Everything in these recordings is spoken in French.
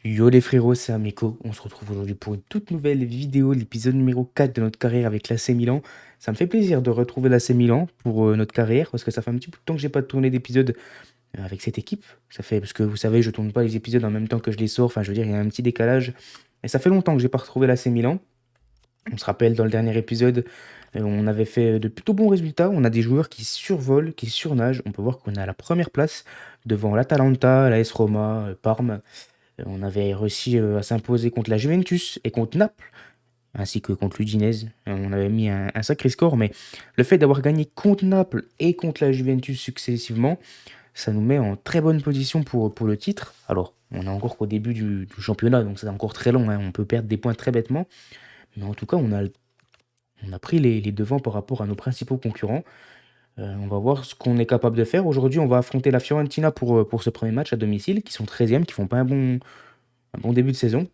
Yo les frérots, c'est Ameko. On se retrouve aujourd'hui pour une toute nouvelle vidéo, l'épisode numéro 4 de notre carrière avec l'AC Milan. Ça me fait plaisir de retrouver l'AC Milan pour notre carrière parce que ça fait un petit bout de temps que j'ai pas tourné d'épisode avec cette équipe. Ça fait parce que vous savez, je tourne pas les épisodes en même temps que je les sors. Enfin, je veux dire, il y a un petit décalage. Et ça fait longtemps que j'ai pas retrouvé l'AC Milan. On se rappelle dans le dernier épisode, on avait fait de plutôt bons résultats. On a des joueurs qui survolent, qui surnagent. On peut voir qu'on est à la première place devant l'Atalanta, l'AS Roma, Parme. On avait réussi à s'imposer contre la Juventus et contre Naples, ainsi que contre l'Udinese. On avait mis un sacré score, mais le fait d'avoir gagné contre Naples et contre la Juventus successivement, ça nous met en très bonne position pour le titre. Alors, on est encore qu'au début du championnat, donc c'est encore très long, hein. On peut perdre des points très bêtement, mais en tout cas, on a pris les devants par rapport à nos principaux concurrents. On va voir ce qu'on est capable de faire. Aujourd'hui, on va affronter la Fiorentina pour ce premier match à domicile, qui sont 13e, qui font pas un bon début de saison.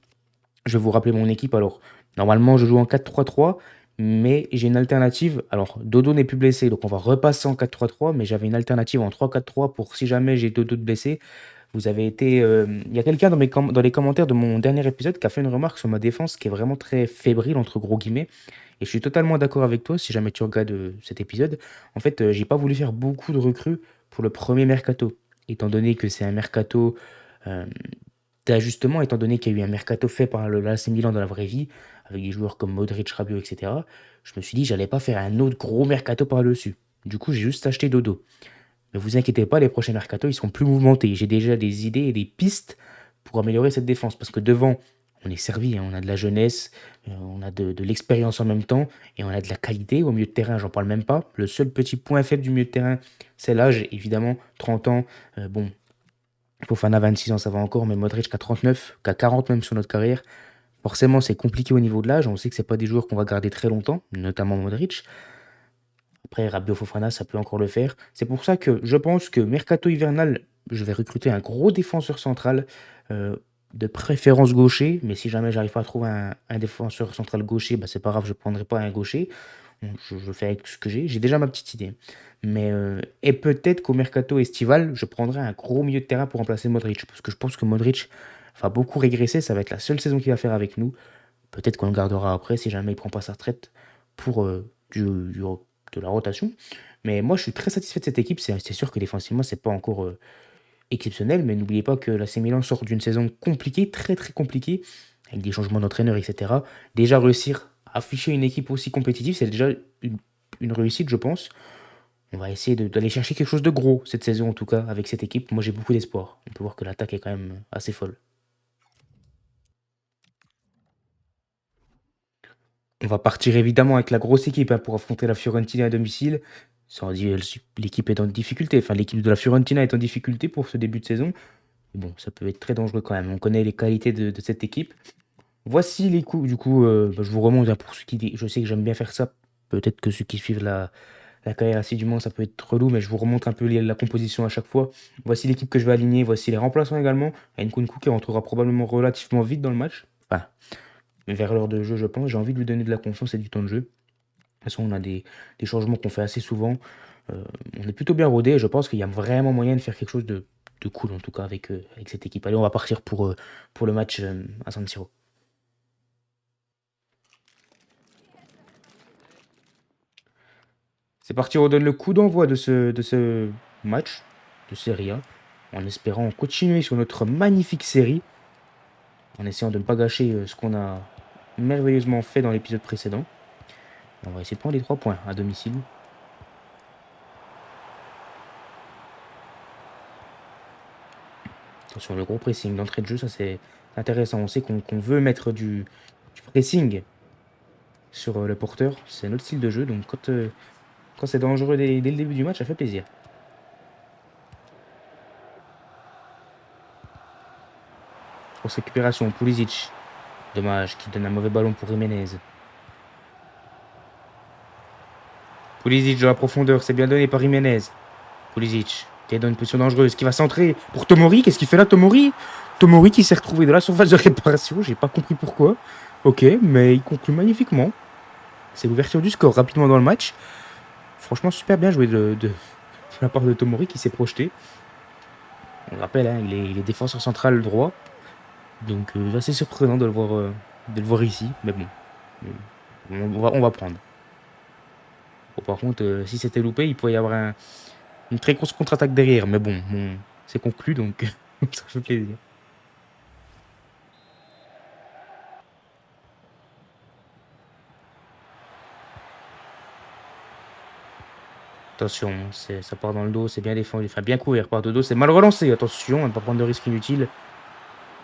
Je vais vous rappeler mon équipe. Alors, normalement, je joue en 4-3-3, mais j'ai une alternative. Alors, Dodo n'est plus blessé, donc on va repasser en 4-3-3, mais j'avais une alternative en 3-4-3 pour si jamais j'ai Dodo de blessé. Vous avez été. Il y a quelqu'un dans les commentaires de mon dernier épisode qui a fait une remarque sur ma défense qui est vraiment très fébrile, entre gros guillemets. Et je suis totalement d'accord avec toi si jamais tu regardes cet épisode. En fait, j'ai pas voulu faire beaucoup de recrues pour le premier mercato, étant donné que c'est un mercato euh, d'ajustement, étant donné qu'il y a eu un mercato fait par le l'AC Milan dans la vraie vie, avec des joueurs comme Modric, Rabiot, etc. Je me suis dit, j'allais pas faire un autre gros mercato par-dessus. Du coup, j'ai juste acheté Dodo. Mais vous inquiétez pas, les prochains mercato, ils seront plus mouvementés. J'ai déjà des idées et des pistes pour améliorer cette défense. Parce que devant, on est servi, hein. On a de la jeunesse, on a de l'expérience en même temps, et on a de la qualité. Au milieu de terrain, j'en parle même pas. Le seul petit point faible du milieu de terrain, c'est l'âge. Évidemment, 30 ans. Bon, Fofana 26 ans, ça va encore, mais Modric qui a 39, qui a 40 même sur notre carrière. Forcément, c'est compliqué au niveau de l'âge. On sait que c'est pas des joueurs qu'on va garder très longtemps, notamment Modric. Après, Rabiot Fofana, ça peut encore le faire. C'est pour ça que je pense que Mercato hivernal, je vais recruter un gros défenseur central, euh, de préférence gaucher. Mais si jamais j'arrive pas à trouver un défenseur central gaucher, bah, c'est pas grave, je prendrai pas un gaucher. Bon, je fais avec ce que j'ai. J'ai déjà ma petite idée. Et peut-être qu'au Mercato estival, je prendrai un gros milieu de terrain pour remplacer Modric. Parce que je pense que Modric va beaucoup régresser. Ça va être la seule saison qu'il va faire avec nous. Peut-être qu'on le gardera après si jamais il prend pas sa retraite pour de la rotation. Mais moi, je suis très satisfait de cette équipe. C'est sûr que défensivement, c'est pas encore exceptionnel, mais n'oubliez pas que l'AC Milan sort d'une saison compliquée, très très compliquée, avec des changements d'entraîneur, etc. Déjà réussir à afficher une équipe aussi compétitive, c'est déjà une, une réussite, je pense. On va essayer d'aller chercher quelque chose de gros cette saison, en tout cas, avec cette équipe. Moi, j'ai beaucoup d'espoir. On peut voir que l'attaque est quand même assez folle. On va partir évidemment avec la grosse équipe, hein, pour affronter la Fiorentina à domicile. Sans dire, l'équipe est en difficulté. Enfin, l'équipe de la Fiorentina est en difficulté pour ce début de saison. Mais bon, ça peut être très dangereux quand même. On connaît les qualités de cette équipe. Voici les coups. Du coup, bah, je vous remonte, hein, pour ceux qui. Je sais que j'aime bien faire ça. Peut-être que ceux qui suivent la carrière assidûment, ça peut être relou, mais je vous remonte un peu la composition à chaque fois. Voici l'équipe que je vais aligner. Voici les remplaçants également. Nkunku qui rentrera probablement relativement vite dans le match. Enfin, vers l'heure de jeu, je pense. J'ai envie de lui donner de la confiance et du temps de jeu. De toute façon, on a des changements qu'on fait assez souvent. Euh, on est plutôt bien rodé et je pense qu'il y a vraiment moyen de faire quelque chose de cool, en tout cas, avec cette équipe. Allez, on va partir pour le match à San Siro. C'est parti, on donne le coup d'envoi de ce match de Serie A, en espérant continuer sur notre magnifique série, en essayant de ne pas gâcher ce qu'on a merveilleusement fait dans l'épisode précédent. On va essayer de prendre les 3 points à domicile. Attention, le gros pressing d'entrée de jeu, ça c'est intéressant. On sait qu'on veut mettre du pressing sur le porteur. C'est notre style de jeu. Donc quand c'est dangereux dès le début du match, ça fait plaisir. Grosse récupération, Pulisic. Dommage, qui donne un mauvais ballon pour Jiménez. Pulisic dans la profondeur, c'est bien donné par Jiménez. Pulisic, qui est dans une position dangereuse, qui va centrer pour Tomori. Qu'est-ce qu'il fait là, Tomori? Tomori qui s'est retrouvé dans la surface de réparation, j'ai pas compris pourquoi. Ok, mais il conclut magnifiquement. C'est l'ouverture du score rapidement dans le match. Franchement, super bien joué de la part de Tomori qui s'est projeté. On le rappelle, hein, il est défenseur central droit. Donc assez surprenant de le voir ici, mais bon, on va prendre. Bon, par contre, si c'était loupé, il pourrait y avoir une très grosse contre-attaque derrière, mais bon, c'est conclu, donc ça fait plaisir. Attention, ça part dans le dos, c'est bien défendu. Enfin, bien couvert par le dos, c'est mal relancé. Attention à ne pas prendre de risques inutiles.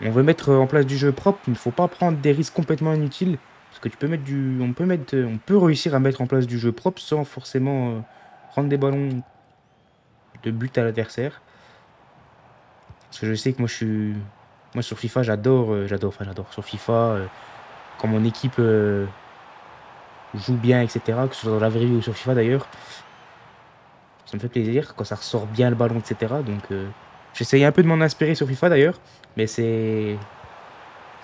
On veut mettre en place du jeu propre, il ne faut pas prendre des risques complètement inutiles. Parce que tu peux mettre du. On peut réussir à mettre en place du jeu propre sans forcément prendre des ballons de but à l'adversaire. Parce que je sais que moi je suis. Moi sur FIFA j'adore sur FIFA quand mon équipe joue bien, etc. Que ce soit dans la vraie vie ou sur FIFA d'ailleurs. Ça me fait plaisir quand ça ressort bien le ballon, etc. Donc j'essaye un peu de m'en inspirer sur FIFA d'ailleurs. Mais c'est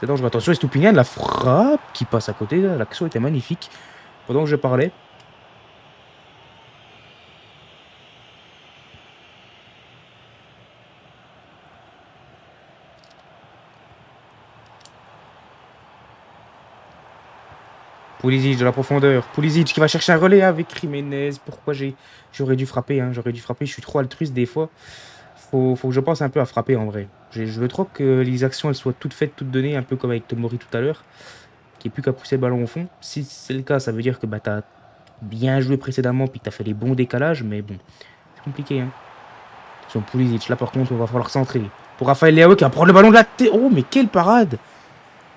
dangereux. Attention, Estoupinian, la frappe qui passe à côté, là, l'action était magnifique. Pendant que je parlais. Pulisic de la profondeur. Pulisic qui va chercher un relais avec Jiménez. Pourquoi j'aurais dû frapper, hein. J'aurais dû frapper. Je suis trop altruiste des fois. Faut que je pense un peu à frapper en vrai. Je veux trop que les actions elles soient toutes faites, toutes données, un peu comme avec Tomori tout à l'heure, qui est plus qu'à pousser le ballon au fond. Si c'est le cas, ça veut dire que bah, tu as bien joué précédemment puis que tu as fait les bons décalages, mais bon, c'est compliqué. Hein. Sur Pulisic, là par contre, on va falloir centrer. Pour Raphaël Leao qui va prendre le ballon de la tête. Oh, mais quelle parade!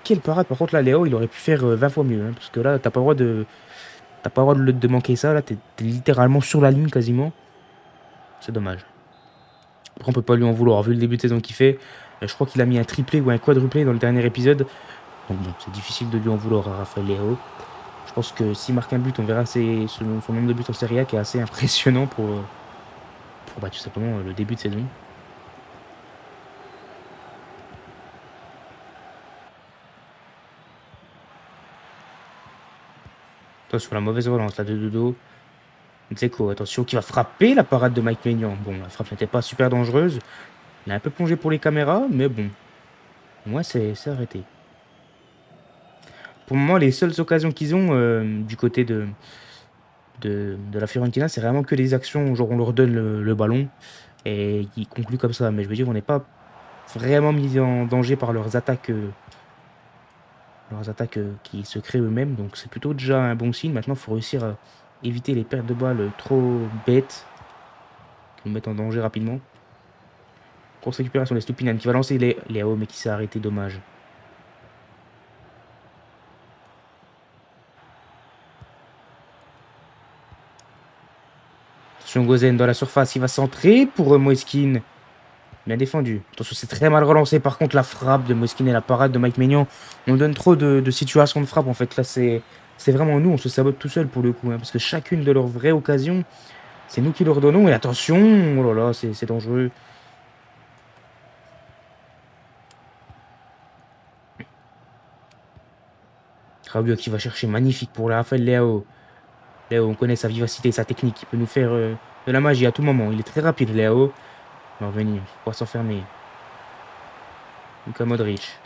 Quelle parade! Par contre, là, Léo, il aurait pu faire 20 fois mieux. Hein, parce que là, t'as pas le droit de manquer ça. Là, t'es littéralement sur la ligne quasiment. C'est dommage. Après, on peut pas lui en vouloir. Vu le début de saison qu'il fait, je crois qu'il a mis un triplé ou un quadruplé dans le dernier épisode. Donc bon, c'est difficile de lui en vouloir à Raphaël Léo. Je pense que s'il marque un but, on verra son nombre de buts en Serie A qui est assez impressionnant pour bah, tout simplement le début de saison. Attention, la mauvaise relance là de Dodo. Dzeko, attention, qui va frapper la parade de Mike Maignan. Bon, la frappe n'était pas super dangereuse. Il a un peu plongé pour les caméras, mais bon. Moi, c'est arrêté. Pour le moment, les seules occasions qu'ils ont du côté de la Fiorentina, c'est vraiment que des actions, genre on leur donne le ballon et ils concluent comme ça. Mais je veux dire, on n'est pas vraiment mis en danger par leurs attaques qui se créent eux-mêmes. Donc c'est plutôt déjà un bon signe. Maintenant, il faut réussir à éviter les pertes de balles trop bêtes qui nous mettent en danger rapidement. Grosse récupération des Stupinan qui va lancer les AO, mais qui s'est arrêté, dommage. Attention, Gozen dans la surface, il va centrer pour Moiskin. Bien défendu. Attention, c'est très mal relancé. Par contre, la frappe de Moiskin et la parade de Mike Maignan, on donne trop de situations de frappe. En fait, là, c'est vraiment nous, on se sabote tout seul pour le coup. Hein, parce que chacune de leurs vraies occasions, c'est nous qui leur donnons. Et attention, oh là là, c'est dangereux. Rabiot qui va chercher, magnifique pour la Raphaël Leao. Léo, on connaît sa vivacité, sa technique. Il peut nous faire de la magie à tout moment. Il est très rapide, Léo. Il va revenir. Il va s'enfermer. Luka Modric.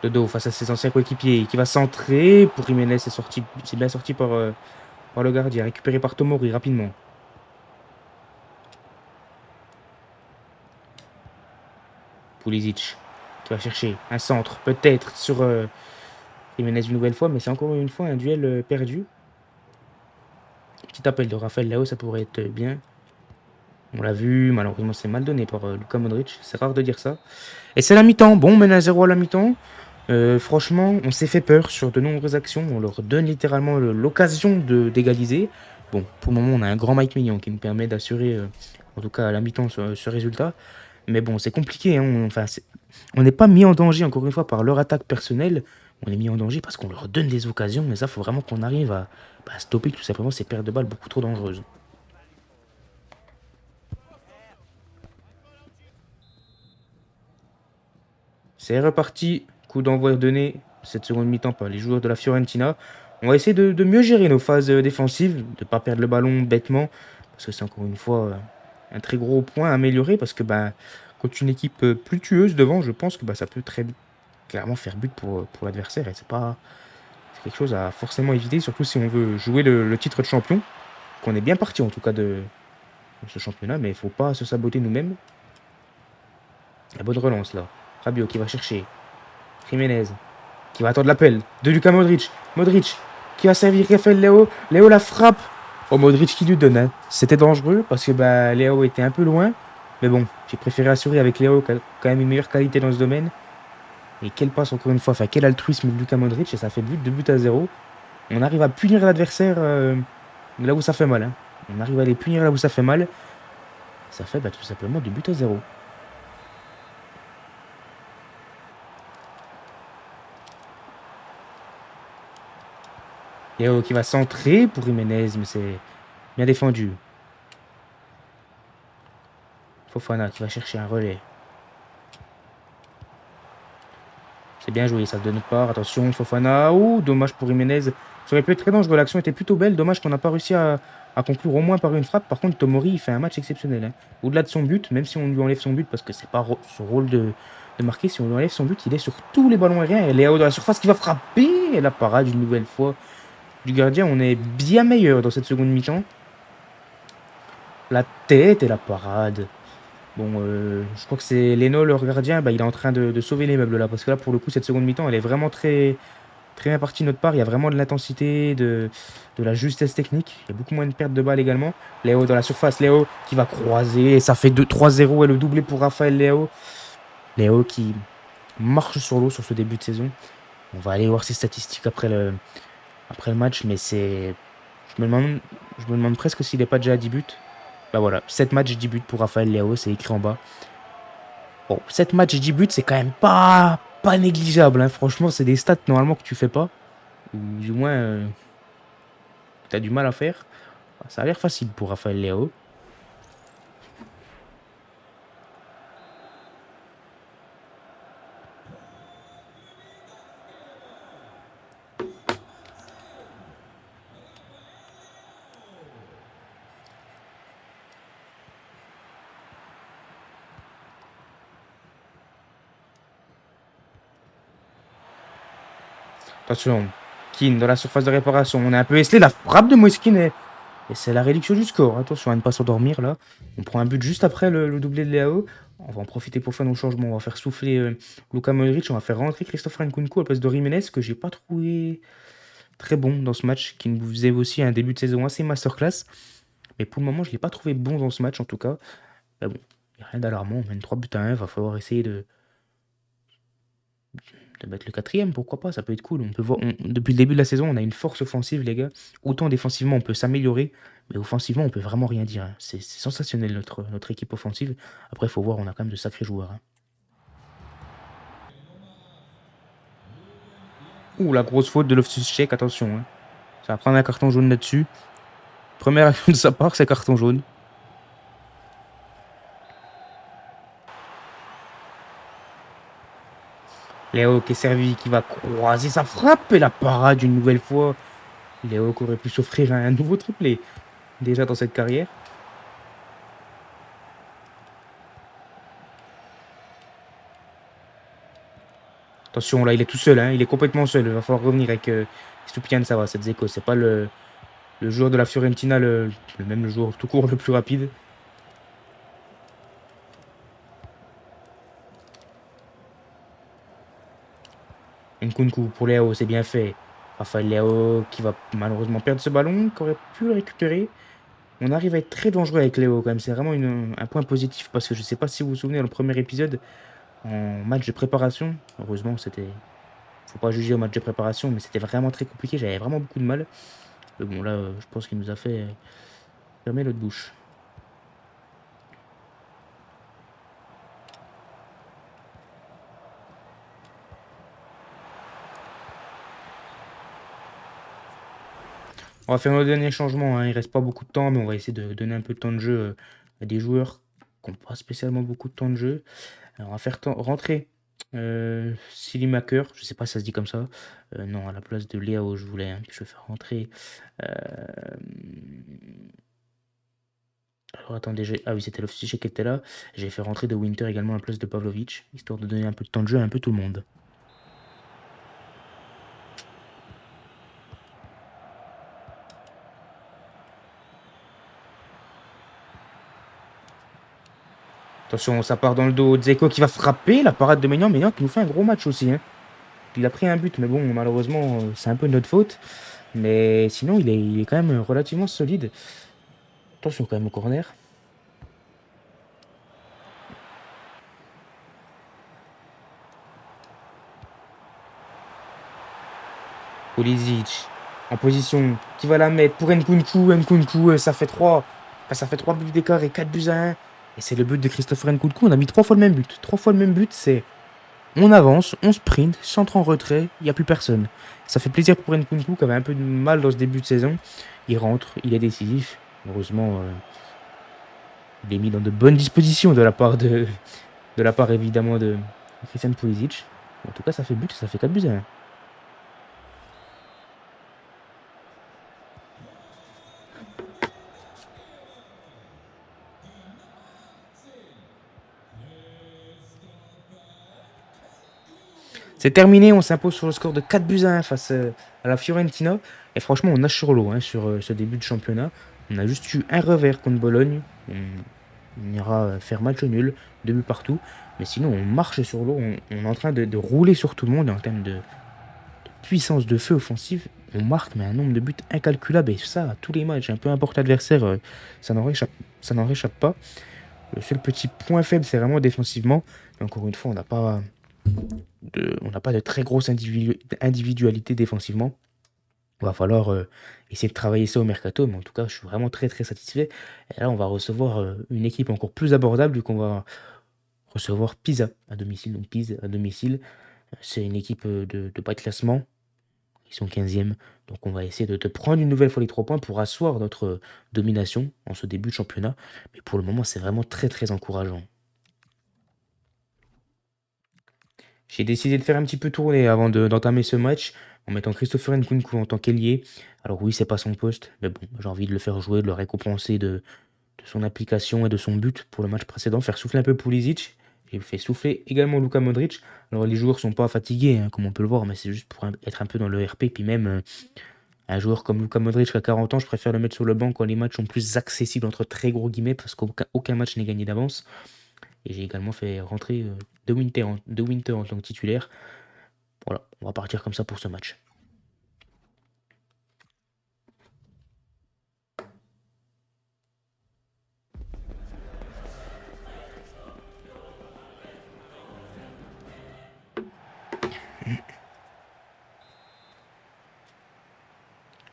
De dos face à ses anciens coéquipiers. Qui va centrer pour Jiménez. C'est bien sorti par le gardien. Récupéré par Tomori rapidement. Pulisic. Qui va chercher un centre. Peut-être sur Jiménez une nouvelle fois. Mais c'est encore une fois un duel perdu. Petit appel de Raphaël Léo, ça pourrait être bien. On l'a vu, malheureusement c'est mal donné par Luka Modric. C'est rare de dire ça. Et c'est la mi-temps. Bon, on mène à 0 à la mi-temps. Franchement, on s'est fait peur sur de nombreuses actions. On leur donne littéralement l'occasion d'égaliser. Bon, pour le moment, on a un grand Mike Maignan qui nous permet d'assurer, en tout cas à la mi-temps, ce résultat. Mais bon, c'est compliqué. Hein. Enfin, on n'est pas mis en danger, encore une fois, par leur attaque personnelle. On est mis en danger parce qu'on leur donne des occasions. Mais ça, il faut vraiment qu'on arrive à stopper tout simplement ces pertes de balles beaucoup trop dangereuses. C'est reparti. Coup d'envoi donné cette seconde mi-temps par les joueurs de la Fiorentina. On va essayer de mieux gérer nos phases défensives, de ne pas perdre le ballon bêtement. Parce que c'est encore une fois un très gros point à améliorer. Parce que bah, contre une équipe plus tueuse devant, je pense que bah, ça peut très clairement faire but pour l'adversaire. Et c'est quelque chose à forcément éviter, surtout si on veut jouer le titre de champion. Qu'on est bien parti en tout cas de ce championnat, mais il faut pas se saboter nous-mêmes. La bonne relance là. Rabiot qui va chercher. Jiménez qui va attendre l'appel de Luka Modric. Modric qui va servir Rafael Léo. Léo la frappe. Oh, Modric qui lui donne, hein. C'était dangereux parce que bah, Léo était un peu loin. Mais bon, j'ai préféré assurer avec Léo qui a quand même une meilleure qualité dans ce domaine. Et quelle passe encore une fois, enfin quel altruisme de Luka Modric. Et ça fait but, 2 buts à 0. On arrive à punir l'adversaire là où ça fait mal, hein. On arrive à les punir là où ça fait mal. Ça fait bah, tout simplement 2 buts à 0. Léo qui va centrer pour Jiménez, mais c'est bien défendu. Fofana qui va chercher un relais. C'est bien joué, ça de notre part. Attention, Fofana. Ouh, dommage pour Jiménez. Ça aurait pu être très dangereux. L'action était plutôt belle. Dommage qu'on n'a pas réussi à conclure au moins par une frappe. Par contre, Tomori, il fait un match exceptionnel, hein. Au-delà de son but, même si on lui enlève son but, parce que c'est pas son rôle de marquer, si on lui enlève son but, il est sur tous les ballons aériens. Et Léo dans la surface qui va frapper. Et la parade une nouvelle fois du gardien. On est bien meilleur dans cette seconde mi-temps. La tête et la parade. Bon, je crois que c'est Leno, leur gardien, bah, il est en train de sauver les meubles là. Parce que là, pour le coup, cette seconde mi-temps, elle est vraiment très, très bien partie de notre part. Il y a vraiment de l'intensité, de la justesse technique. Il y a beaucoup moins de pertes de balles également. Léo dans la surface, Léo qui va croiser. Et ça fait 2-3-0 et le doublé pour Raphaël Léo. Léo qui marche sur l'eau sur ce début de saison. On va aller voir ses statistiques après le match, mais c'est. Je me demande presque s'il n'est pas déjà à 10 buts. Bah voilà, 7 matchs, 10 buts pour Raphaël Léo, c'est écrit en bas. Bon, 7 matchs, 10 buts, c'est quand même pas négligeable, hein. Franchement, c'est des stats normalement que tu fais pas. Ou du moins, tu as du mal à faire. Ça a l'air facile pour Raphaël Léo. Attention, Keane dans la surface de réparation. On est un peu esselé. La frappe de Moiskin et c'est la réduction du score. Attention à ne pas s'endormir là. On prend un but juste après le doublé de Léo. On va en profiter pour faire nos changements. On va faire souffler Luka Modric. On va faire rentrer Christopher Nkunku à la place de Jiménez, que j'ai pas trouvé très bon dans ce match, qui nous faisait aussi un début de saison assez masterclass. Mais pour le moment, je ne l'ai pas trouvé bon dans ce match en tout cas. Mais bon, il n'y a rien d'alarmant. On mène 3 buts à 1. Il va falloir essayer de mettre le quatrième, pourquoi pas, ça peut être cool. On peut voir, depuis le début de la saison, on a une force offensive, les gars. Autant défensivement, on peut s'améliorer, mais offensivement, on peut vraiment rien dire, hein. C'est sensationnel notre équipe offensive. Après, il faut voir, on a quand même de sacrés joueurs, hein. Ouh, la grosse faute de Loftus-Cheek, attention, hein. Ça va prendre un carton jaune là-dessus. Première action de sa part, c'est carton jaune. Léo qui est servi, qui va croiser sa frappe et la parade une nouvelle fois. Léo qui aurait pu s'offrir un nouveau triplé déjà dans cette carrière. Attention, là, il est tout seul, hein. Il est complètement seul. Il va falloir revenir avec Stupian, ça va, cette Zeko. C'est pas le joueur de la Fiorentina, même le joueur tout court le plus rapide. Nkunku pour Léo, c'est bien fait. Raphaël Léo qui va malheureusement perdre ce ballon, qui aurait pu le récupérer. On arrive à être très dangereux avec Léo quand même. C'est vraiment un point positif parce que je sais pas si vous vous souvenez, dans le premier épisode, en match de préparation, heureusement, faut pas juger au match de préparation, mais c'était vraiment très compliqué. J'avais vraiment beaucoup de mal. Mais bon, là, je pense qu'il nous a fait fermer notre bouche. On va faire nos derniers changements, hein. Il reste pas beaucoup de temps, mais on va essayer de donner un peu de temps de jeu à des joueurs qui n'ont pas spécialement beaucoup de temps de jeu. Alors, on va faire rentrer Silimaker, je sais pas si ça se dit comme ça. Non, à la place de Léo, je voulais, hein. Je vais faire rentrer. euh, Alors attendez, ah oui, c'était Loftus-Cheek qui était là. J'ai fait rentrer De Winter également à la place de Pavlovic, histoire de donner un peu de temps de jeu à un peu tout le monde. Attention, ça part dans le dos. Dzeko qui va frapper. La parade de Maignan. Maignan qui nous fait un gros match aussi, hein. Il a pris un but, mais bon, malheureusement, c'est un peu de notre faute. Mais sinon, il est quand même relativement solide. Attention quand même au corner. Pulisic en position. Qui va la mettre pour Nkunku. Nkunku, ça fait 3. Enfin, ça fait 3 buts d'écart et 4 buts à 1. Et c'est le but de Christopher Nkunku. On a mis 3 fois le même but. 3 fois le même but, c'est on avance, on sprint, centre en retrait, il n'y a plus personne. Ça fait plaisir pour Nkunku qui avait un peu de mal dans ce début de saison. Il rentre, il est décisif. Heureusement, il est mis dans de bonnes dispositions de la part évidemment de Christian Pulisic. En tout cas, ça fait but, ça fait 4 buts à 1. C'est terminé, on s'impose sur le score de 4 buts à 1 face à la Fiorentina. Et franchement, on nage sur l'eau hein, sur ce début de championnat. On a juste eu un revers contre Bologne. On ira faire match nul, 2 buts partout. Mais sinon, on marche sur l'eau. On est en train de rouler sur tout le monde en termes de puissance de feu offensive. On marque mais un nombre de buts incalculable. Et ça, à tous les matchs, peu importe l'adversaire, ça n'en réchappe pas. Le seul petit point faible, c'est vraiment défensivement. Et encore une fois, on n'a pas de très grosse individualité défensivement. Il va falloir essayer de travailler ça au mercato, mais en tout cas, je suis vraiment très très satisfait. Et là, on va recevoir une équipe encore plus abordable, vu qu'on va recevoir Pisa à domicile. Donc Pise à domicile, c'est une équipe de bas de classement. Ils sont 15e. Donc on va essayer de prendre une nouvelle fois les 3 points pour asseoir notre domination en ce début de championnat. Mais pour le moment, c'est vraiment très très encourageant. J'ai décidé de faire un petit peu tourner avant d'entamer ce match en mettant Christopher Nkunku en tant qu'ailier. Alors oui, c'est pas son poste, mais bon, j'ai envie de le faire jouer, de le récompenser de son application et de son but pour le match précédent, faire souffler un peu Pulisic. J'ai fait souffler également Luka Modric. Alors les joueurs sont pas fatigués, hein, comme on peut le voir, mais c'est juste pour être un peu dans le RP. Puis même un joueur comme Luka Modric qui a 40 ans, je préfère le mettre sur le banc quand les matchs sont plus accessibles entre très gros guillemets, parce qu'aucun match n'est gagné d'avance. Et j'ai également fait rentrer De Winter en tant que titulaire. Voilà, on va partir comme ça pour ce match.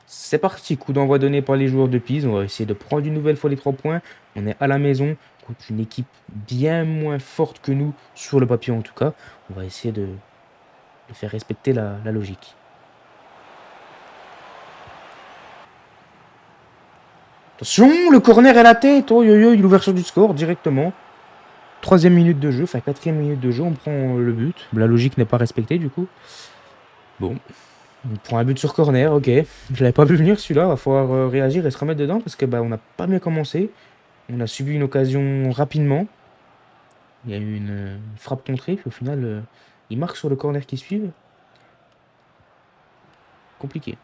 C'est parti, coup d'envoi donné par les joueurs de Pise. On va essayer de prendre une nouvelle fois les 3 points. On est à la maison contre une équipe bien moins forte que nous, sur le papier en tout cas. On va essayer de faire respecter la logique. Attention, le corner et la tête. Oh yo yo, l'ouverture du score directement. 3e minute de jeu, enfin 4e minute de jeu, on prend le but. La logique n'est pas respectée du coup. Bon, on prend un but sur corner, ok. Je l'avais pas vu venir celui-là, va falloir réagir et se remettre dedans parce que on n'a pas bien commencé. On a subi une occasion rapidement. Il y a eu une frappe contrée, puis au final, il marque sur le corner qui suit. Compliqué.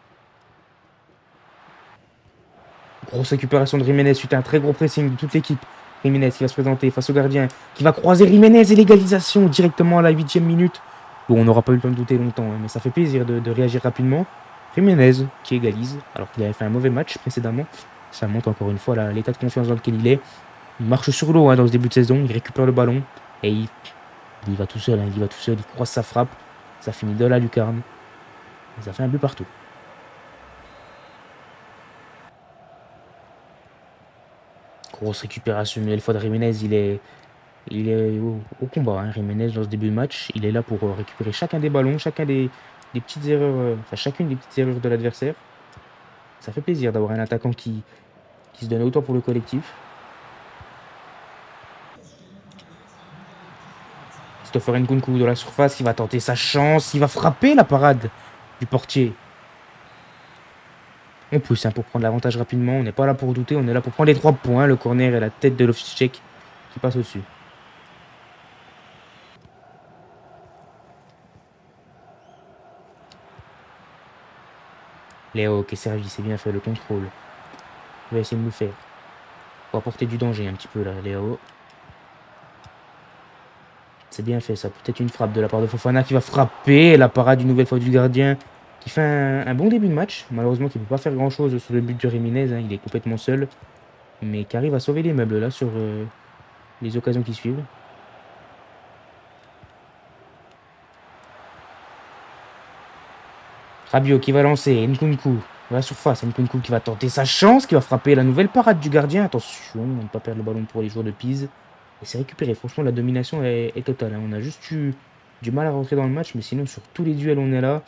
Grosse récupération de Jiménez suite à un très gros pressing de toute l'équipe. Jiménez qui va se présenter face au gardien, qui va croiser Jiménez et l'égalisation directement à la 8e minute. Bon, on n'aura pas eu le temps de douter longtemps, hein, mais ça fait plaisir de réagir rapidement. Jiménez qui égalise, alors qu'il avait fait un mauvais match précédemment. Ça montre encore une fois l'état de confiance dans lequel il est. Il marche sur l'eau dans ce début de saison, il récupère le ballon et il va tout seul, il croise sa frappe. Ça finit de la lucarne. Et ça fait un but partout. Grosse récupération une nouvelle fois de Jiménez, il est au combat, hein, Jiménez, dans ce début de match. Il est là pour récupérer chacun des ballons, chacune des petites erreurs de l'adversaire. Ça fait plaisir d'avoir un attaquant qui se donne autant pour le collectif. Christopher Nkunku dans la surface, qui va tenter sa chance, il va frapper la parade du portier. On pousse hein, pour prendre l'avantage rapidement. On n'est pas là pour douter, on est là pour prendre les 3 points. Le corner et la tête de Loftus-Cheek qui passe au-dessus. Léo qui est servi, c'est bien fait le contrôle. Il va essayer de nous faire. Pour apporter du danger un petit peu là, Léo. C'est bien fait ça. Peut-être une frappe de la part de Fofana qui va frapper. La parade une nouvelle fois du gardien qui fait un bon début de match. Malheureusement, qui ne peut pas faire grand-chose sur le but de Jiménez. Hein. Il est complètement seul. Mais qui arrive à sauver les meubles là sur les occasions qui suivent. Rabiot qui va lancer. Nkunku. À la surface. Nkunku qui va tenter sa chance. Qui va frapper la nouvelle parade du gardien. Attention, on ne pas perdre le ballon pour les joueurs de Pise. Et c'est récupéré. Franchement, la domination est totale. Hein. On a juste eu du mal à rentrer dans le match. Mais sinon, sur tous les duels, on est là.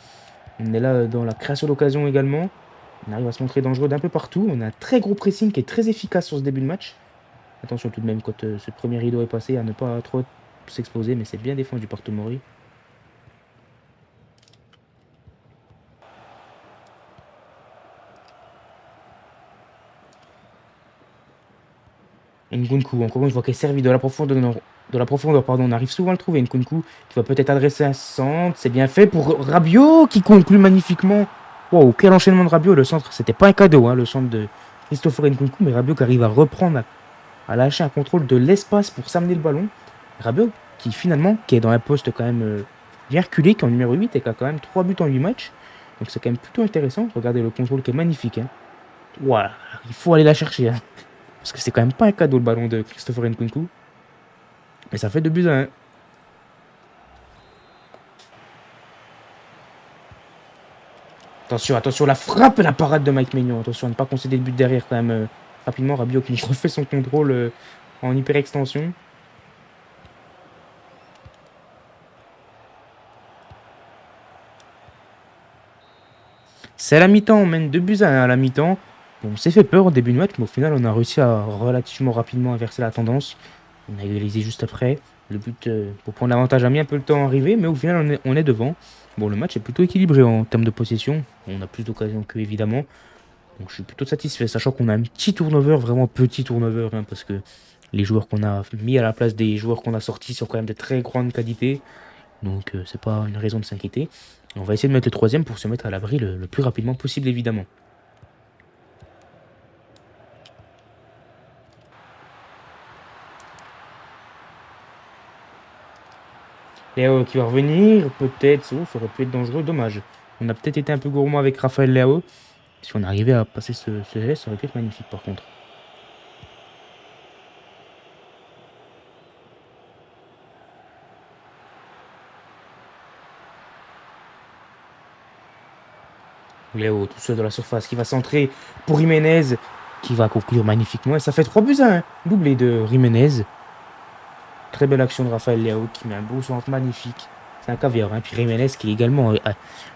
On est là dans la création d'occasion également. On arrive à se montrer dangereux d'un peu partout. On a un très gros pressing qui est très efficace sur ce début de match. Attention tout de même quand ce premier rideau est passé à ne pas trop s'exposer. Mais c'est bien défendu par Tomori. Nkunku, encore une fois, qui est servi de la profondeur, pardon. On arrive souvent à le trouver. Nkunku qui va peut-être adresser un centre. C'est bien fait pour Rabiot qui conclut magnifiquement. Wow, quel enchaînement de Rabiot. Le centre, c'était pas un cadeau, hein, le centre de Christopher Nkunku. Mais Rabiot qui arrive à reprendre, à lâcher un contrôle de l'espace pour s'amener le ballon. Rabiot qui finalement, qui est dans un poste quand même bien reculé, qui est en numéro 8 et qui a quand même 3 buts en 8 matchs. Donc c'est quand même plutôt intéressant. Regardez le contrôle qui est magnifique. Hein. Voilà, il faut aller la chercher. Hein. Parce que c'est quand même pas un cadeau le ballon de Christopher Nkunku. Mais ça fait 2 buts à 1. Attention, attention, la frappe et la parade de Mike Maignan. Attention à ne pas concéder le but derrière quand même. Rapidement, Rabiot qui refait son contrôle en hyper extension. C'est à la mi-temps, on mène 2 buts à 1 à la mi-temps. Bon, on s'est fait peur au début de match, mais au final, on a réussi à relativement rapidement inverser la tendance. On a égalisé juste après. Le but pour prendre l'avantage a mis un peu le temps à arriver, mais au final, on est devant. Bon, le match est plutôt équilibré en termes de possession. On a plus d'occasions que évidemment. Donc je suis plutôt satisfait, sachant qu'on a un petit turnover, vraiment petit turnover, hein, parce que les joueurs qu'on a mis à la place des joueurs qu'on a sortis sont quand même de très grande qualité. Donc c'est pas une raison de s'inquiéter. On va essayer de mettre le troisième pour se mettre à l'abri le plus rapidement possible, évidemment. Léo qui va revenir, peut-être, oh, ça aurait pu être dangereux, dommage. On a peut-être été un peu gourmand avec Raphaël Léo. Si on arrivait à passer ce geste, ça aurait pu être magnifique par contre. Léo, tout seul dans la surface, qui va centrer pour Jiménez, qui va conclure magnifiquement. Et ça fait 3 buts à 1. Doublé de Jiménez. Très belle action de Raphaël Léo qui met un beau centre magnifique. C'est un caviar. Hein. Puis Jiménez qui est également.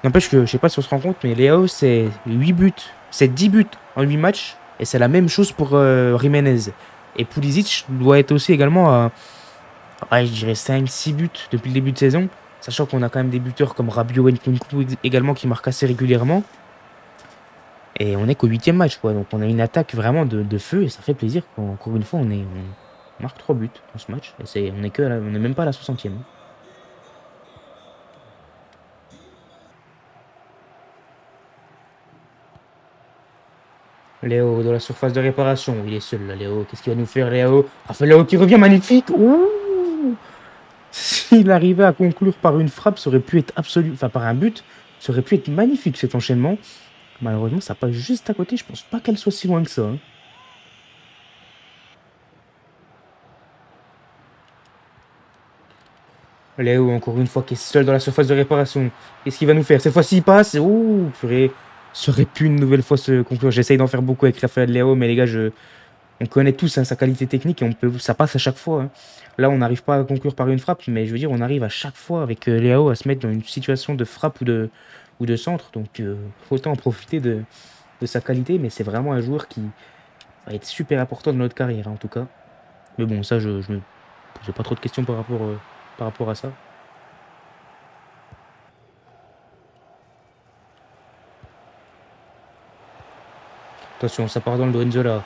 N'empêche que je sais pas si on se rend compte, mais Léo, c'est 8 buts. C'est 10 buts en 8 matchs. Et c'est la même chose pour Jiménez. Et Pulisic doit être aussi également à, je dirais 5-6 buts depuis le début de saison. Sachant qu'on a quand même des buteurs comme Rabiot et Nkunku également qui marquent assez régulièrement. Et on est qu'au 8e match, quoi. Donc on a une attaque vraiment de feu et ça fait plaisir. Encore une fois, on marque 3 buts dans ce match. Et on n'est même pas à la 60e. Léo dans la surface de réparation. Il est seul là, Léo. Qu'est-ce qu'il va nous faire, Léo? Raphaël Léo qui revient magnifique. Ouh. S'il arrivait à conclure par une frappe, ça aurait pu être absolu. Enfin, par un but, ça aurait pu être magnifique cet enchaînement. Malheureusement, ça passe juste à côté. Je pense pas qu'elle soit si loin que ça. Hein. Léo, encore une fois, qui est seul dans la surface de réparation. Qu'est-ce qu'il va nous faire? Cette fois-ci, il passe. Oh, purée. Ça aurait pu une nouvelle fois se conclure. J'essaye d'en faire beaucoup avec Raphaël Léo, mais les gars, on connaît tous hein, sa qualité technique et ça passe à chaque fois. Hein. Là, on n'arrive pas à conclure par une frappe, mais je veux dire, on arrive à chaque fois avec Léo à se mettre dans une situation de frappe ou de centre. Donc, autant en profiter de sa qualité, mais c'est vraiment un joueur qui va être super important dans notre carrière, hein, en tout cas. Mais bon, ça, je me pose pas trop de questions par rapport à ça. Attention, ça part dans le dos, Enzola.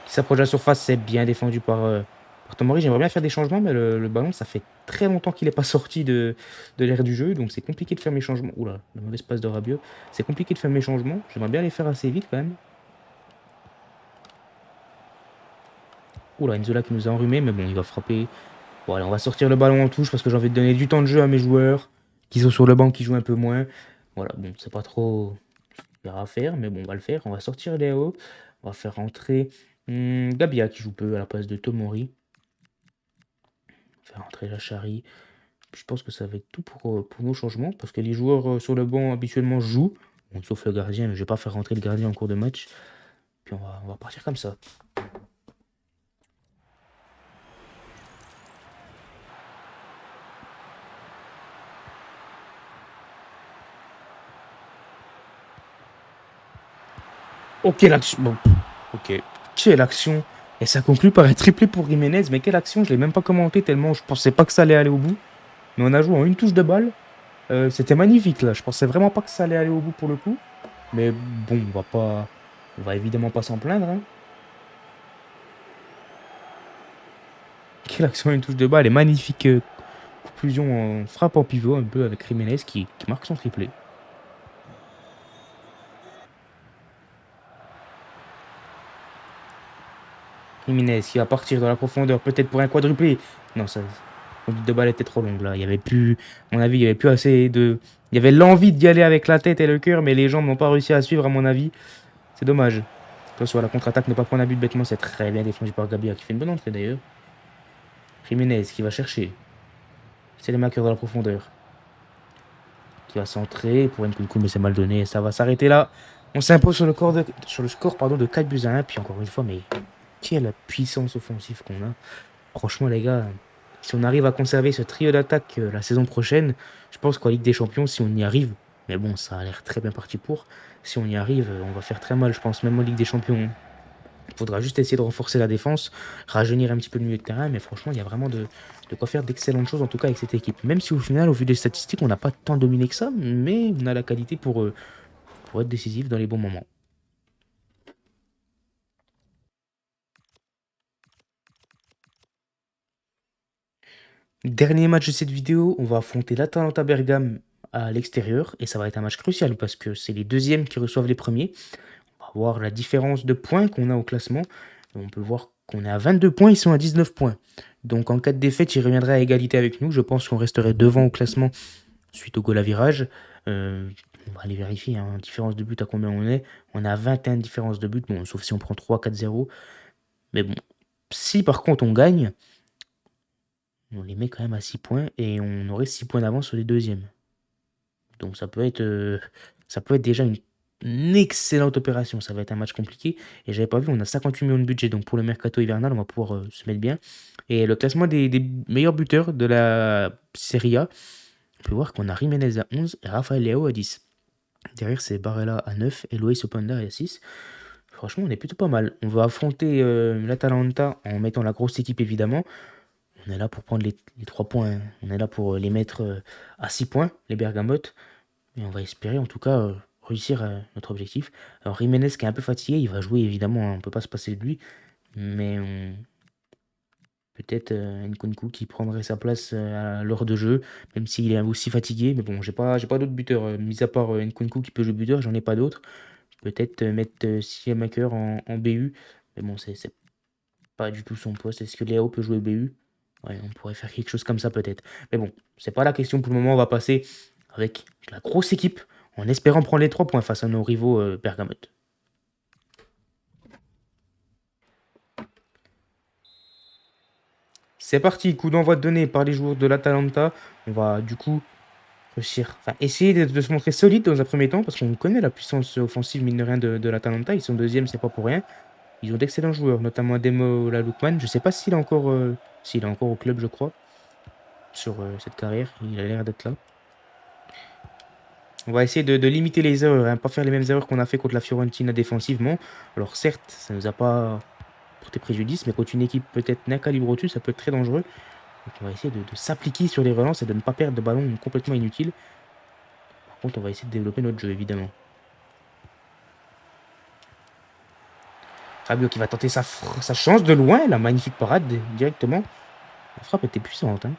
Qui s'approche de la surface, c'est bien défendu par Tomori. J'aimerais bien faire des changements, mais le ballon, ça fait très longtemps qu'il n'est pas sorti de l'ère du jeu, donc c'est compliqué de faire mes changements. Oula, la mauvaise passe de Rabiot. C'est compliqué de faire mes changements. J'aimerais bien les faire assez vite quand même. Oula, Enzola qui nous a enrhumé, mais bon, il va frapper. Bon, allez, on va sortir le ballon en touche parce que j'ai envie de donner du temps de jeu à mes joueurs qui sont sur le banc, qui jouent un peu moins. Voilà, bon, c'est pas trop à faire, mais bon, on va le faire. On va sortir Léo. On va faire rentrer Gabia qui joue peu à la place de Tomori. Faire rentrer Lachari. Je pense que ça va être tout pour nos changements parce que les joueurs sur le banc habituellement jouent. Bon, sauf le gardien, mais je vais pas faire rentrer le gardien en cours de match. Puis on va partir comme ça. Ok, l'action. Bon, ok. Quelle action. Et ça conclut par un triplé pour Jiménez. Mais quelle action, je l'ai même pas commenté tellement je pensais pas que ça allait aller au bout. Mais on a joué en une touche de balle. C'était magnifique là. Je pensais vraiment pas que ça allait aller au bout pour le coup. Mais bon, on va évidemment pas s'en plaindre, hein. Quelle action, une touche de balle. Et magnifique conclusion en frappe en pivot un peu avec Jiménez qui marque son triplé. Jiménez qui va partir dans la profondeur, peut-être pour un quadruplé. Non, ça, la conduite de balle était trop longue là. Il y avait plus, à mon avis, il y avait plus assez de. Il y avait l'envie d'y aller avec la tête et le cœur, mais les jambes n'ont pas réussi à suivre, à mon avis. C'est dommage. Attention, la contre-attaque, ne pas prendre un but bêtement, c'est très bien défendu par Gabia qui fait une bonne entrée d'ailleurs. Jiménez qui va chercher. C'est les marqueurs dans la profondeur. Qui va centrer pour une coup, mais c'est mal donné. Ça va s'arrêter là. On s'impose sur le score de 4 buts à 1. Puis encore une fois, mais quelle puissance offensive qu'on a. Franchement, les gars, si on arrive à conserver ce trio d'attaque la saison prochaine, je pense qu'en Ligue des Champions, si on y arrive, mais bon, ça a l'air très bien parti pour, si on y arrive, on va faire très mal, je pense, même en Ligue des Champions. Il faudra juste essayer de renforcer la défense, rajeunir un petit peu le milieu de terrain, mais franchement, il y a vraiment de quoi faire d'excellentes choses, en tout cas avec cette équipe. Même si au final, au vu des statistiques, on n'a pas tant dominé que ça, mais on a la qualité pour être décisif dans les bons moments. Dernier match de cette vidéo, on va affronter l'Atalanta Bergame à l'extérieur et ça va être un match crucial parce que c'est les deuxièmes qui reçoivent les premiers. On va voir la différence de points qu'on a au classement. On peut voir qu'on est à 22 points, ils sont à 19 points. Donc en cas de défaite, ils reviendraient à égalité avec nous. Je pense qu'on resterait devant au classement suite au goal à virage. On va aller vérifier, hein, différence de but à combien on est. On a 21 différences de but, bon, sauf si on prend 3-4-0. Mais bon, si par contre on gagne, on les met quand même à 6 points et on aurait 6 points d'avance sur les deuxièmes. Donc ça peut être déjà une excellente opération. Ça va être un match compliqué. Et j'avais pas vu, on a 58 millions de budget. Donc pour le mercato hivernal, on va pouvoir se mettre bien. Et le classement des meilleurs buteurs de la Serie A, on peut voir qu'on a Jiménez à 11 et Rafael Leao à 10. Derrière, c'est Barella à 9 et Loïs Openda à 6. Franchement, on est plutôt pas mal. On va affronter l'Atalanta en mettant la grosse équipe évidemment. On est là pour prendre les 3 points. On est là pour les mettre à 6 points, les Bergamotes. Et on va espérer en tout cas réussir notre objectif. Alors Jiménez qui est un peu fatigué, il va jouer évidemment, hein, on ne peut pas se passer de lui. Mais peut-être Nkunku qui prendrait sa place à l'heure de jeu, même s'il est aussi fatigué. Mais bon, j'ai pas d'autres buteurs, mis à part Nkunku qui peut jouer buteur, j'en ai pas d'autres. Peut-être mettre Siemaker en BU. Mais bon, c'est pas du tout son poste. Est-ce que Léo peut jouer BU? Ouais, on pourrait faire quelque chose comme ça peut-être. Mais bon, c'est pas la question pour le moment. On va passer avec la grosse équipe en espérant prendre les 3 points face à nos rivaux Bergamote. C'est parti, coup d'envoi donné par les joueurs de l'Atalanta. On va du coup essayer de se montrer solide dans un premier temps parce qu'on connaît la puissance offensive mine de rien de l'Atalanta. Ils sont deuxième, c'est pas pour rien. Ils ont d'excellents joueurs, notamment Ademo Laloukman. Je sais pas s'il est encore au club, je crois, sur cette carrière. Il a l'air d'être là. On va essayer de limiter les erreurs, hein, pas faire les mêmes erreurs qu'on a fait contre la Fiorentina défensivement. Alors certes, ça nous a pas porté préjudice, mais contre une équipe peut-être d'un calibre au-dessus, ça peut être très dangereux. Donc on va essayer de s'appliquer sur les relances et de ne pas perdre de ballon complètement inutile. Par contre, on va essayer de développer notre jeu, évidemment. Rabiot qui va tenter sa chance de loin. La magnifique parade directement. La frappe était puissante. Hein.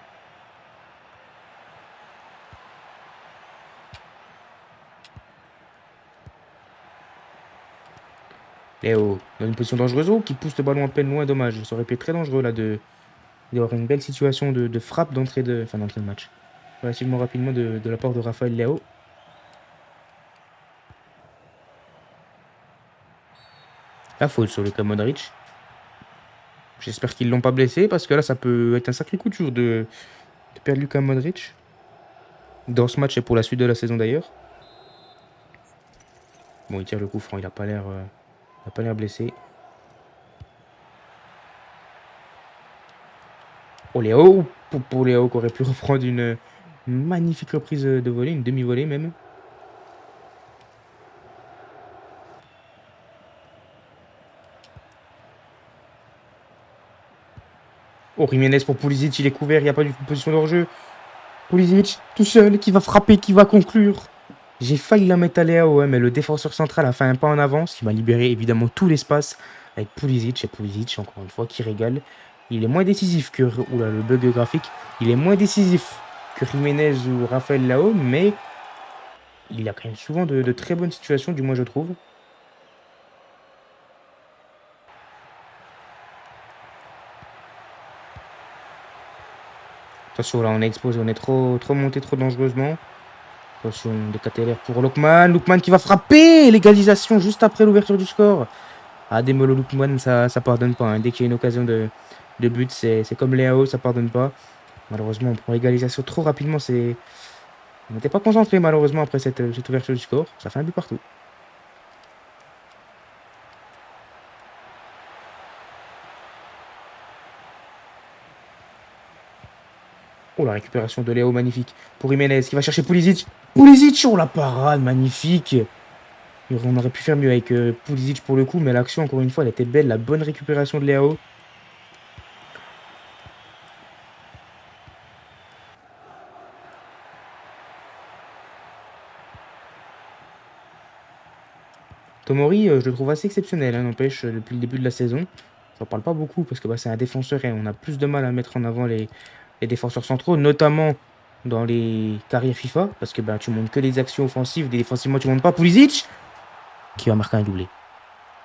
Léo, dans une position dangereuse, qui pousse le ballon à peine loin, dommage. Ça aurait pu être très dangereux là d'avoir une belle situation de frappe d'entrée de match. Relativement rapidement de la part de Raphaël Léo. La faute sur Luka Modric. J'espère qu'ils l'ont pas blessé parce que là ça peut être un sacré coup dur de perdre Luka Modric. Dans ce match et pour la suite de la saison d'ailleurs. Bon, il tire le coup franc, il a pas l'air blessé. Oh Léo, pour Léo qui aurait pu reprendre une magnifique reprise de volée, une demi-volée même. Oh, Jiménez pour Pulisic, il est couvert, il n'y a pas du tout de position de hors-jeu. Pulisic, tout seul, qui va frapper, qui va conclure. J'ai failli la mettre à Léo, ouais, mais le défenseur central a fait un pas en avance, qui m'a libéré évidemment tout l'espace avec Pulisic. Et Pulisic, encore une fois, qui régale. Il est moins décisif que... Oula, le bug graphique. Il est moins décisif que Jiménez ou Raphaël Lao, mais il a quand même souvent de très bonnes situations, du moins je trouve. Attention, là, on est exposé, on est trop monté, trop dangereusement. Attention, de KTLR pour Lookman. Lookman qui va frapper l'égalisation juste après l'ouverture du score. Ah, Demolo Lookman, ça pardonne pas. Hein. Dès qu'il y a une occasion de but, c'est comme Léo, ça pardonne pas. Malheureusement, on prend l'égalisation trop rapidement. On n'était pas concentré malheureusement après cette ouverture du score. Ça fait un but partout. Oh, la récupération de Léo, magnifique. Pour Jiménez qui va chercher Pulisic. Pulisic, oh la parade, magnifique. On aurait pu faire mieux avec Pulisic pour le coup, mais l'action, encore une fois, elle était belle. La bonne récupération de Léo. Tomori, je le trouve assez exceptionnel, hein, n'empêche, depuis le début de la saison. J'en parle pas beaucoup parce que c'est un défenseur et on a plus de mal à mettre en avant les défenseurs centraux, notamment dans les carrières FIFA, parce que tu montres que les actions offensives, défensivement tu montres pas. Pulisic qui va marquer un doublé.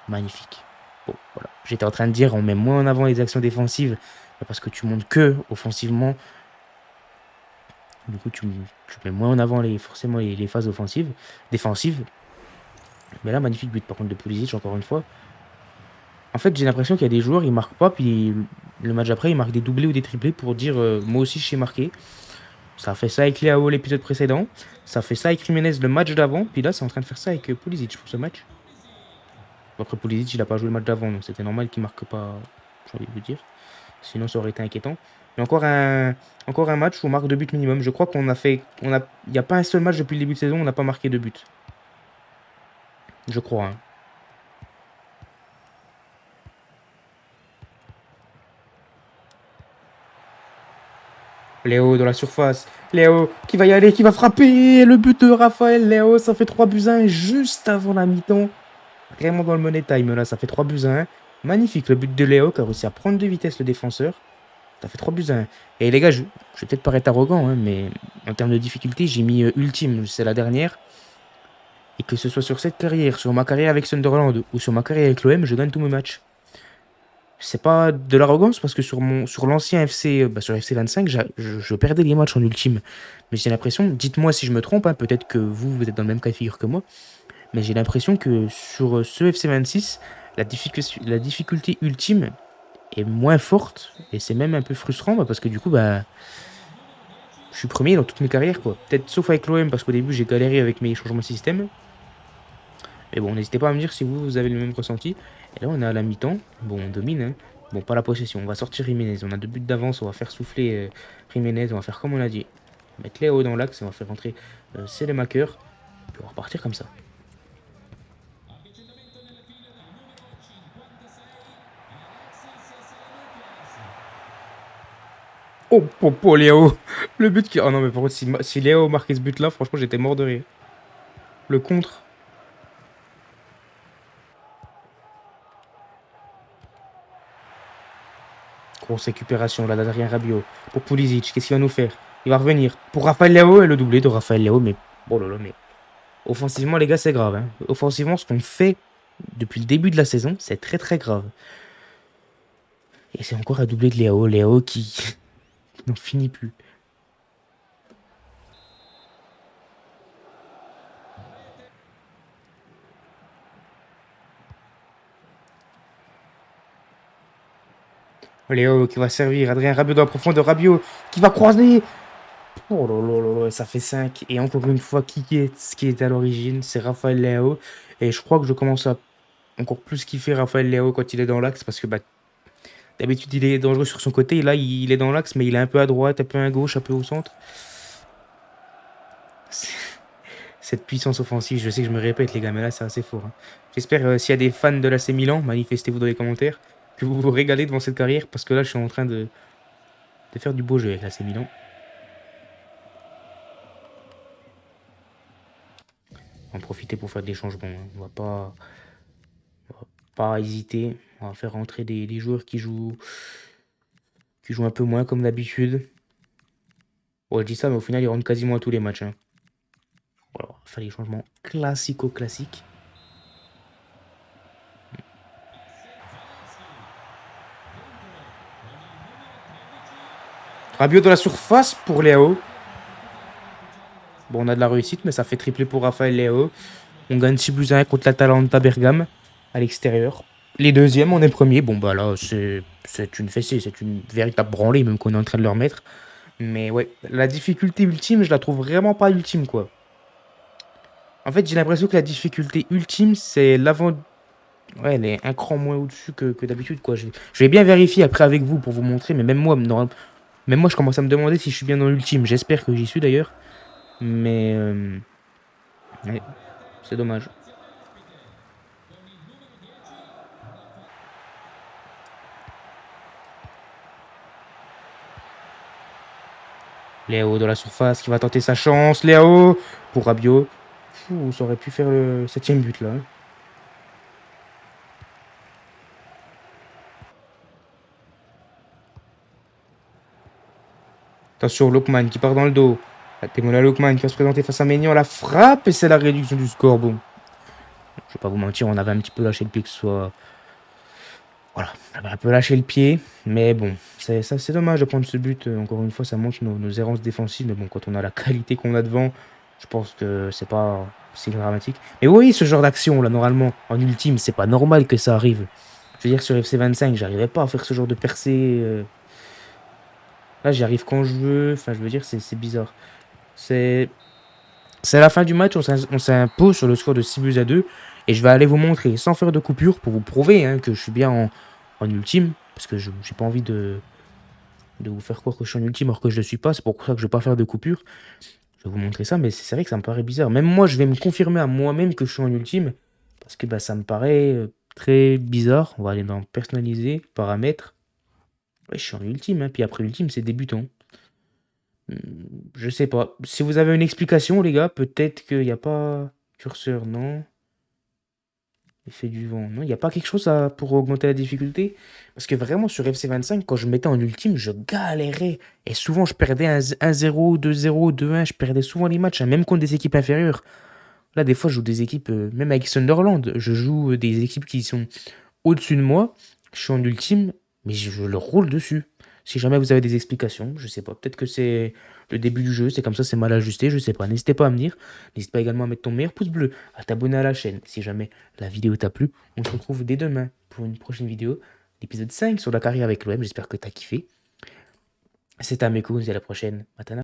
Magnifique. Bon, voilà. J'étais en train de dire, on met moins en avant les actions défensives, parce que tu montres que offensivement. Du coup, tu mets moins en avant forcément les phases défensives. Mais là, magnifique but par contre de Pulisic, encore une fois. En fait, j'ai l'impression qu'il y a des joueurs, ils marquent pas, puis le match après, ils marquent des doublés ou des triplés pour dire moi aussi je sais marquer. Ça a fait ça avec Léao l'épisode précédent, ça a fait ça avec Jiménez le match d'avant, puis là c'est en train de faire ça avec Pulisic pour ce match. Après Pulisic, il a pas joué le match d'avant, donc c'était normal qu'il marque pas, j'ai envie de vous dire. Sinon ça aurait été inquiétant. Mais encore un match où on marque 2 buts minimum. Je crois il n'y a pas un seul match depuis le début de saison où on n'a pas marqué 2 buts. Je crois. Hein. Léo dans la surface. Léo qui va y aller, qui va frapper. Le but de Raphaël Léo, ça fait 3-1 juste avant la mi-temps. Vraiment dans le money time là, ça fait 3-1. Magnifique le but de Léo qui a réussi à prendre de vitesse le défenseur. Ça fait 3-1. Et les gars, je vais peut-être paraître arrogant, hein, mais en termes de difficulté, j'ai mis ultime, c'est la dernière. Et que ce soit sur cette carrière, sur ma carrière avec Sunderland ou sur ma carrière avec l'OM, je gagne tous mes matchs. C'est pas de l'arrogance parce que sur l'ancien FC, sur FC 25, je perdais les matchs en ultime. Mais j'ai l'impression, dites-moi si je me trompe, hein, peut-être que vous êtes dans le même cas de figure que moi, mais j'ai l'impression que sur ce FC 26, la difficulté ultime est moins forte et c'est même un peu frustrant parce que du coup, je suis premier dans toutes mes carrières, quoi. Peut-être sauf avec l'OM parce qu'au début j'ai galéré avec mes changements de système. Mais bon, n'hésitez pas à me dire si vous avez le même ressenti. Et là, on est à la mi-temps. Bon, on domine. Hein. Bon, pas la possession. On va sortir Jiménez. On a 2 buts d'avance. On va faire souffler Jiménez. On va faire comme on a dit. On va mettre Léo dans l'axe. On va faire rentrer Selemaker. Puis on va repartir comme ça. Oh, Léo. Le but qui... Oh non, mais par contre, si Léo marquait ce but-là, franchement, j'étais mort de rire. Le contre. Grosse récupération là d'Adrien Rabiot. Pour Pulisic, qu'est-ce qu'il va nous faire? Il va revenir. Pour Rafael Leao et le doublé de Rafael Leao. Mais oh là là, mais offensivement, les gars, c'est grave, hein. Offensivement, ce qu'on fait depuis le début de la saison, c'est très très grave. Et c'est encore un doublé de Léo. Léo qui n'en finit plus. Léo qui va servir. Adrien Rabiot dans la profondeur. Rabiot qui va croiser. Oh là là là là, ça fait 5. Et encore une fois, ce qui est à l'origine? C'est Raphaël Léo. Et je crois que je commence à encore plus kiffer Raphaël Léo quand il est dans l'axe. Parce que bah, d'habitude, il est dangereux sur son côté. Et là, il est dans l'axe, mais il est un peu à droite, un peu à gauche, un peu au centre. Cette puissance offensive, je sais que je me répète, les gars, mais là, c'est assez fort, hein. J'espère, s'il y a des fans de l'AC Milan, manifestez-vous dans les commentaires, que vous vous régalez devant cette carrière. Parce que là, je suis en train de faire du beau jeu avec l'AC Milan. On va en profiter pour faire des changements, hein. On va pas hésiter. On va faire rentrer des joueurs qui jouent un peu moins comme d'habitude. Bon, je dis ça, mais au final, ils rentrent quasiment à tous les matchs, hein. Voilà, on va faire des changements classico-classiques. Rabiot de la surface pour Léo. Bon, on a de la réussite, mais ça fait tripler pour Raphaël Léo. On gagne 6-1 contre l'Atalanta Bergame à l'extérieur. Les deuxièmes, on est premier. Bon, bah là, c'est une fessée, c'est une véritable branlée, même qu'on est en train de leur mettre. Mais ouais, la difficulté ultime, je la trouve vraiment pas ultime, quoi. En fait, j'ai l'impression que la difficulté ultime, c'est l'avant. Ouais, elle est un cran moins au-dessus que d'habitude, quoi. Je vais bien vérifier après avec vous pour vous montrer, mais même moi, je commence à me demander si je suis bien dans l'ultime. J'espère que j'y suis d'ailleurs. Mais ouais, c'est dommage. Léo dans la surface qui va tenter sa chance. Léo pour Rabiot. Fou, ça aurait pu faire le 7ème but là, hein. Attention, Lokman qui part dans le dos. Temola Lokman qui va se présenter face à Maignan. La frappe et c'est la réduction du score. Bon, je vais pas vous mentir, on avait un petit peu lâché le pied que ce soit. Voilà, on avait un peu lâché le pied. Mais bon, c'est dommage de prendre ce but. Encore une fois, ça montre nos errances défensives. Mais bon, quand on a la qualité qu'on a devant, je pense que c'est pas si dramatique. Mais oui, ce genre d'action là, normalement, en ultime, c'est pas normal que ça arrive. Je veux dire, sur FC25, j'arrivais pas à faire ce genre de percée. Là, j'y arrive quand je veux. Enfin, je veux dire, c'est bizarre. C'est c'est la fin du match. On s'impose sur le score de 6-2. Et je vais aller vous montrer, sans faire de coupure, pour vous prouver, hein, que je suis bien en ultime. Parce que je j'ai pas envie de vous faire croire que je suis en ultime alors que je le suis pas. C'est pour ça que je vais pas faire de coupure. Je vais vous montrer ça, mais c'est vrai que ça me paraît bizarre. Même moi, je vais me confirmer à moi-même que je suis en ultime. Parce que bah, ça me paraît très bizarre. On va aller dans personnaliser, paramètres. Ouais, je suis en ultime, hein. Puis après ultime, c'est débutant. Hmm, Je sais pas. Si vous avez une explication, les gars, peut-être qu'il n'y a pas curseur, non. Effet du vent, non. Il n'y a pas quelque chose pour augmenter la difficulté. Parce que vraiment, sur FC25, quand je mettais en ultime, je galérais. Et souvent, je perdais 1-0, 2-0, 2-1. Je perdais souvent les matchs, hein, même contre des équipes inférieures. Là, des fois, je joue des équipes, même avec Sunderland, je joue des équipes qui sont au-dessus de moi. Je suis en ultime, mais je leur roule dessus. Si jamais vous avez des explications, je sais pas. Peut-être que c'est le début du jeu, c'est comme ça, c'est mal ajusté, je sais pas. N'hésitez pas à me dire. N'hésite pas également à mettre ton meilleur pouce bleu, à t'abonner à la chaîne. Si jamais la vidéo t'a plu, on se retrouve dès demain pour une prochaine vidéo, l'épisode 5 sur la carrière avec l'OM. J'espère que t'as kiffé. C'était Ameko, on se dit à la prochaine. Matana.